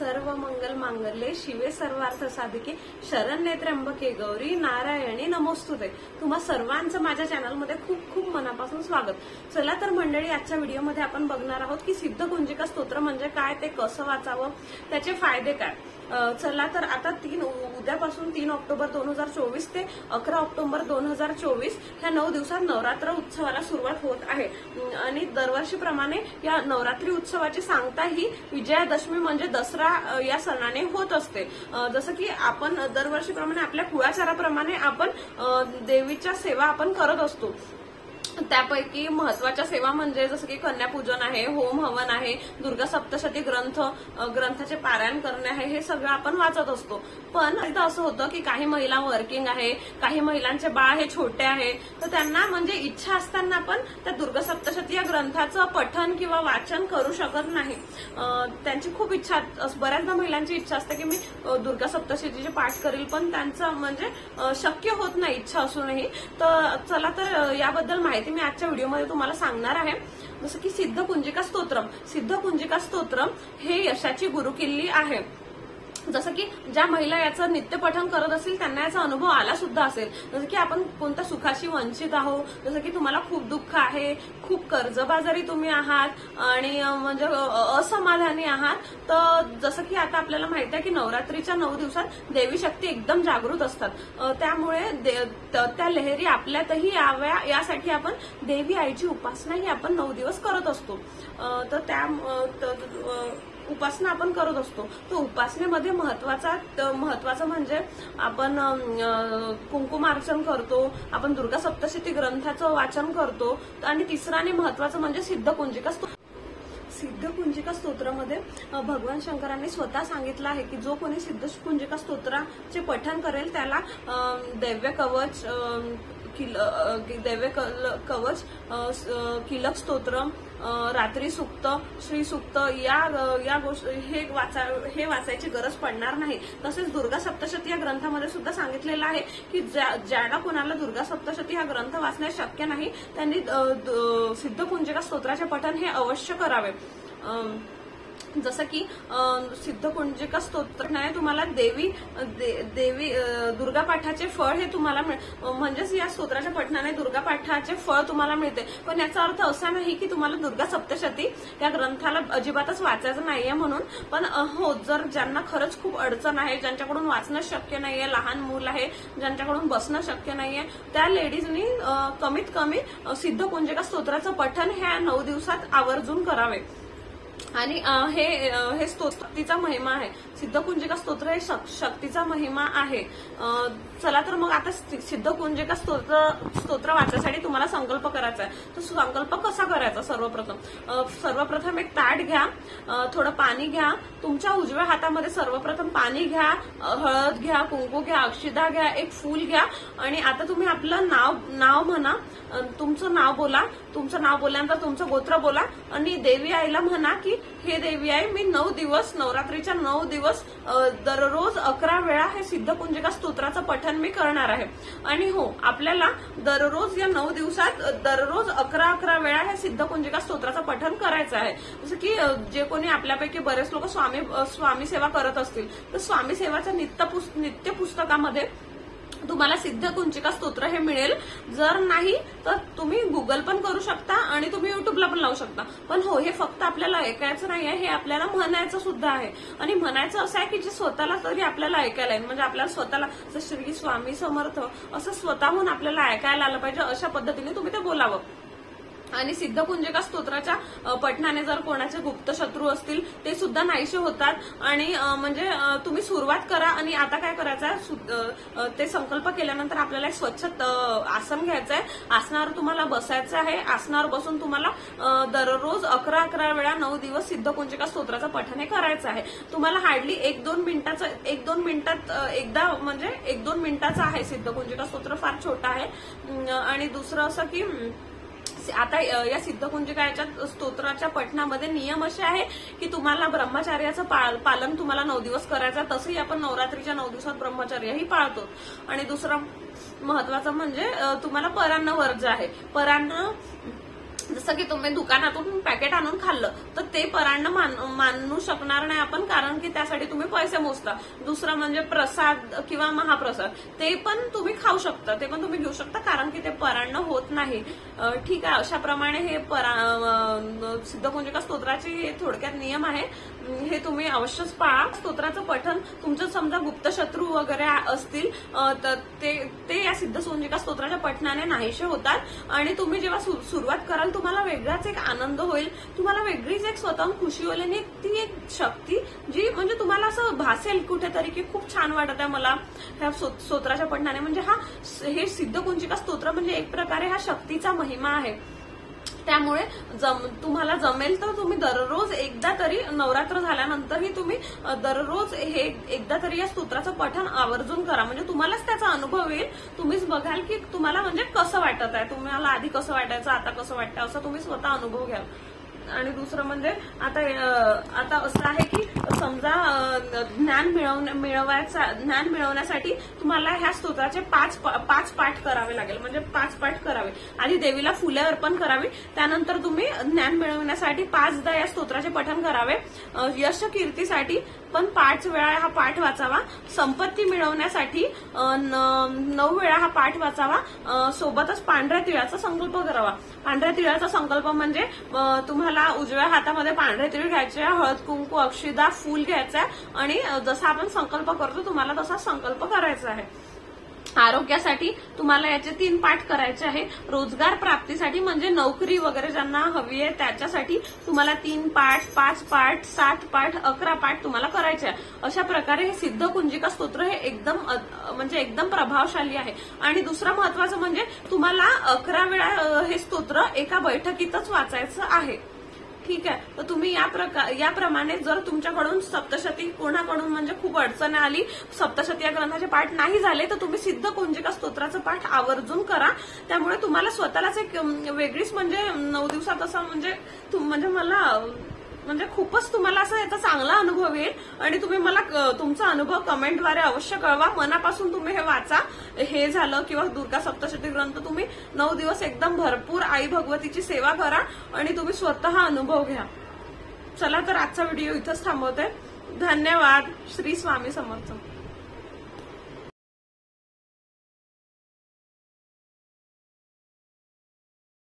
सर्व मंगल मांगल्ये शिवे सर्वार्थ साधिके शरण्ये त्र्यंबके गौरी नारायणी नमोस्तुते। तुम्हा सर्वांचं माझ्या चॅनलमध्ये खूप खूप मनापासून स्वागत। चला तर मंडळी, आजच्या व्हिडिओमध्ये आपण बघणार आहोत की सिद्धकुंजिका स्तोत्र म्हणजे काय, ते कसं वाचावं, त्याचे फायदे काय। चला तर आता उद्यापासून 3 ऑक्टोबर 2024 ते 11 ऑक्टोबर 2024 ह्या 9 दिवसात नवरात्र उत्सवाला सुरुवात होत आहे आणि दरवर्षीप्रमाणे या नवरात्री उत्सवाची सांगता ही विजयादशमी म्हणजे दसरा या सणाने होत असते। जसं की आपण दरवर्षीप्रमाणे आपल्या कुळाचाराप्रमाणे आपण देवीच्या सेवा आपण करत असतो। त्यापैकी महत्वाच्या सेवा म्हणजे जसं की कन्यापूजन आहे, होम हवन आहे, दुर्गा सप्तशती ग्रंथाचे पारायण करणे आहे, हे सगळं आपण वाचत असतो। पण असं होतं की काही महिला वर्किंग आहे, काही महिलांचे बाळ हे छोटे आहे, तर त्यांना म्हणजे इच्छा असताना पण त्या दुर्गा सप्तशती या ग्रंथाचं पठण किंवा वाचन करू शकत नाही। त्यांची खूप इच्छा, बऱ्याचदा महिलांची इच्छा असते की मी दुर्गा सप्तशतीचे पाठ करील, पण त्यांचं म्हणजे शक्य होत नाही इच्छा असूनही। तर चला तर याबद्दल माहिती मी आजच्या व्हिडिओमध्ये तुम्हाला सांगणार आहे। जसं की सिद्धकुंजिका स्तोत्रम हे यशाची गुरुकिल्ली आहे। जसं की ज्या महिला याचं नित्यपठण करत असतील त्यांना याचा अनुभव आला सुद्धा असेल। जसं की आपण कोणत्या सुखाशी वंचित आहोत, जसं की तुम्हाला खूप दुःख आहे, खूप कर्जबाजारी तुम्ही आहात आणि म्हणजे असमाधानी आहात, तर जसं की आता आपल्याला माहिती आहे की नवरात्रीच्या 9 दिवसात देवी शक्ती एकदम जागृत असतात। त्यामुळे त्या लहरी आपल्यातही याव्या यासाठी आपण देवी आईची उपासनाही आपण 9 दिवस करत असतो। तर त्या उपासना आपण करत असतो। तर उपासनेमध्ये महत्वाचं म्हणजे आपण कुंकुमार्चन करतो, आपण दुर्गा सप्तशती ग्रंथाचं वाचन करतो आणि तिसराने महत्वाचं म्हणजे सिद्धकुंजिका स्तोत्रामध्ये भगवान शंकरांनी स्वतः सांगितलं आहे की जो कोणी सिद्धकुंजिका स्तोत्राचे पठण करेल त्याला दैव्य कवच, किलक स्तोत्र, रात्री सूक्त, श्री सूक्त या गोष्टी हे वाचायची गरज पडणार नाही। तसेच दुर्गा सप्तशती या ग्रंथामध्ये सुद्धा सांगितलेलं आहे की ज्याला कोणाला दुर्गा सप्तशती हा ग्रंथ वाचण्यास शक्य नाही त्यांनी सिद्धकुंजिका स्तोत्राचे पठण हे अवश्य करावे। जसं की सिद्धकुंजिका स्तोत्राने तुम्हाला देवी दुर्गा पाठाचे फळ हे तुम्हाला म्हणजेच या स्तोत्राच्या पठणाने दुर्गा पाठाचे फळ तुम्हाला मिळते। पण याचा अर्थ असा नाही की तुम्हाला दुर्गा सप्तशती या ग्रंथाला अजिबातच वाचायचं नाहीये म्हणून। पण हो, जर ज्यांना खरंच खूप अडचण आहे, ज्यांच्याकडून वाचणं शक्य नाहीये, लहान मूल आहे ज्यांच्याकडून बसणं शक्य नाहीये, त्या लेडीजनी कमीत कमी सिद्धकुंजिका स्तोत्राचं पठण ह्या 9 दिवसात आवर्जून करावे। आणि हे शक्तीचा महिमा आहे। सिद्धकुंजिका स्तोत्र हे शक्तीचा महिमा आहे। चला तर मग आता सिद्धकुंजिका स्तोत्र वाचण्यासाठी तुम्हाला संकल्प करायचा आहे। तो संकल्प कसा करायचा? सर्वप्रथम एक ताट घ्या, थोडं पाणी घ्या, तुमच्या उजव्या हातामध्ये सर्वप्रथम पाणी घ्या, हळद घ्या, कुंकू घ्या, अक्षिता घ्या, एक फूल घ्या आणि आता तुम्ही आपलं नाव म्हणा, तुमचं नाव बोला, तुमचं नाव बोलल्यानंतर तुमचं गोत्र बोला आणि देवी आईला म्हणा की हे देवी आई, मी 9 दिवस नवरात्रीच्या 9 दिवस दररोज 11 वेळा हे सिद्धकुंजिका स्तोत्राचं पठण मी करणार आहे। आणि हो, आपल्याला दररोज या 9 दिवसात दररोज 11 वेळा हे सिद्धकुंजिका स्तोत्राचं पठण करायचं आहे। जसं की जे कोणी आपल्यापैकी बरेच लोक स्वामी सेवा करत असतील तर स्वामी सेवाच्या नित्य पुस्तकामध्ये तुम्हाला सिद्धकुंजिका स्तोत्र हे मिळेल। जर नाही तर तुम्ही गुगल पण करू शकता आणि तुम्ही युट्यूबला पण लावू शकता। पण हो, हे फक्त आपल्याला ऐकायचं नाही आहे, हे आपल्याला म्हणायचं सुद्धा आहे। आणि म्हणायचं असं आहे की जे स्वतःला तरी आपल्याला ऐकायला येईल, म्हणजे आपल्याला स्वतःला श्री स्वामी समर्थ असं स्वतःहून आपल्याला ऐकायला आलं पाहिजे, अशा पद्धतीने तुम्ही ते बोलावं। आणि सिद्धकुंजिका स्तोत्राच्या पठणाने जर कोणाचे गुप्त शत्रू असतील ते सुद्धा नाहीसे होतात। आणि म्हणजे तुम्ही सुरुवात करा आणि आता काय करायचं, ते संकल्प केल्यानंतर आपल्याला एक स्वच्छ आसन घ्यायचं आहे, आसनावर तुम्हाला बसायचं आहे, आसनावर बसून तुम्हाला दररोज 11 वेळा 9 दिवस सिद्धकुंजिका स्तोत्राचं पठण हे करायचं आहे। तुम्हाला हार्डली 1-2 मिनिटात एकदा, म्हणजे 1-2 मिनिटाचं आहे सिद्धकुंजिका स्तोत्र, फार छोटा आहे। आणि दुसरं असं की आता या सिद्धकुंजिका स्तोत्राच्या पठणामध्ये नियम असे आहे की तुम्हाला ब्रह्मचर्याचं पालन तुम्हाला 9 दिवस करायचं। तसंही आपण नवरात्रीच्या 9 दिवसात ब्रह्मचर्यही पाळतो। आणि दुसरं महत्वाचं म्हणजे तुम्हाला परान्न वर्ज्य आहे। परान्न जसं की तुम्ही दुकानातून पॅकेट आणून खाल्लं तर ते परान्न मानू शकणार नाही आपण, कारण की त्यासाठी तुम्ही पैसे मोजता. दुसरं म्हणजे प्रसाद किंवा महाप्रसाद, ते पण तुम्ही खाऊ शकता, ते पण तुम्ही घेऊ शकता, कारण की ते परान्न होत नाही. ठीक आहे, अशा प्रमाणे हे सिद्धकुंजिका स्तोत्राचे थोडक्यात नियम आहे, हे तुम्ही अवश्यच पाळा. स्तोत्राचं पठण तुमचं समजा गुप्तशत्रू वगैरे असतील तर ते या सिद्धकुंजिका स्तोत्राच्या पठणाने नाहीसे होतात आणि तुम्ही जेव्हा सुरुवात कराल तुम्हाला वेगळाच एक आनंद होईल, तुम्हाला वेगळीच एक स्वतःहून खुशी होईल आणि ती एक शक्ती जी म्हणजे तुम्हाला असं भासेल कुठेतरी की खूप छान वाटत आहे मला ह्या स्तोत्राच्या पठणाने. म्हणजे हे सिद्धकुंजिका स्तोत्र म्हणजे एक प्रकारे हा शक्तीचा महिमा आहे. त्यामुळे तुम्हाला जमेल तर तुम्ही दररोज एकदा तरी, नवरात्र झाल्यानंतरही तुम्ही दररोज हे एकदा तरी या स्तोत्राचं पठण आवर्जून करा. म्हणजे तुम्हालाच त्याचा अनुभव येईल, तुम्हीच बघाल की तुम्हाला म्हणजे कसं वाटत आहे, तुम्हाला आधी कसं वाटायचं आता कसं वाटतं असं तुम्ही स्वतः अनुभव घ्याल. आणि दुसरं म्हणजे आता असं आहे की समजा ज्ञान मिळवण्यासाठी तुम्हाला ह्या स्तोत्राचे पाच पाठ करावे लागेल. म्हणजे 5 पाठ करावे. आधी देवीला फुले अर्पण करावी, त्यानंतर तुम्ही ज्ञान मिळवण्यासाठी 5दा या स्तोत्राचे पठण करावे. यश कीर्तीसाठी पण 5 वेळा हा पाठ वाचावा. संपत्ती मिळवण्यासाठी 9 वेळा हा पाठ वाचावा. सोबतच पांढऱ्या तिळाचा संकल्प करावा. पांढऱ्या तिळाचा संकल्प म्हणजे तुम्हाला उजव्या हातामध्ये पांढरे तीळ घ्यायचे, हळद कुंकू अक्षिदा फूल घ्यायचा आणि जसा आपण संकल्प करतो तुम्हाला तसा संकल्प करायचा आहे. आरोग्यासाठी तुम्हाला याचे 3 पाठ करायचे आहे. रोजगार प्राप्तीसाठी म्हणजे नोकरी वगैरे ज्यांना हवी आहे त्याच्यासाठी तुम्हाला 3 पाठ, 5 पाठ, 7 पाठ, 11 पाठ तुम्हाला करायचे आहे. अशा प्रकारे हे सिद्धकुंजिका स्तोत्र हे एकदम प्रभावशाली आहे. आणि दुसरं महत्वाचं म्हणजे तुम्हाला 11 वेळा हे स्तोत्र एका बैठकीतच वाचायचं आहे. ठीक आहे, तर तुम्ही याप्रमाणे जर तुमच्याकडून सप्तशती कोणाकडून म्हणजे खूप अडचण आली, सप्तशती या ग्रंथाचे पाठ नाही झाले, तर तुम्ही सिद्धकुंजिका स्तोत्राचं पाठ आवर्जून करा. त्यामुळे तुम्हाला स्वतःलाच एक वेगळीच म्हणजे 9 दिवसात असं म्हणजे मला म्हणजे खूपच तुम्हाला असा याचा चांगला अनुभव येईल आणि तुम्ही मला तुमचा अनुभव कमेंटद्वारे अवश्य कळवा. मनापासून तुम्ही हे वाचा. हे झालं किंवा दुर्गा सप्तशती ग्रंथ तुम्ही 9 दिवस एकदम भरपूर आई भगवतीची सेवा करा आणि तुम्ही स्वतः अनुभव घ्या. चला तर आजचा व्हिडिओ इथंच थांबवते. धन्यवाद. श्री स्वामी समर्थ.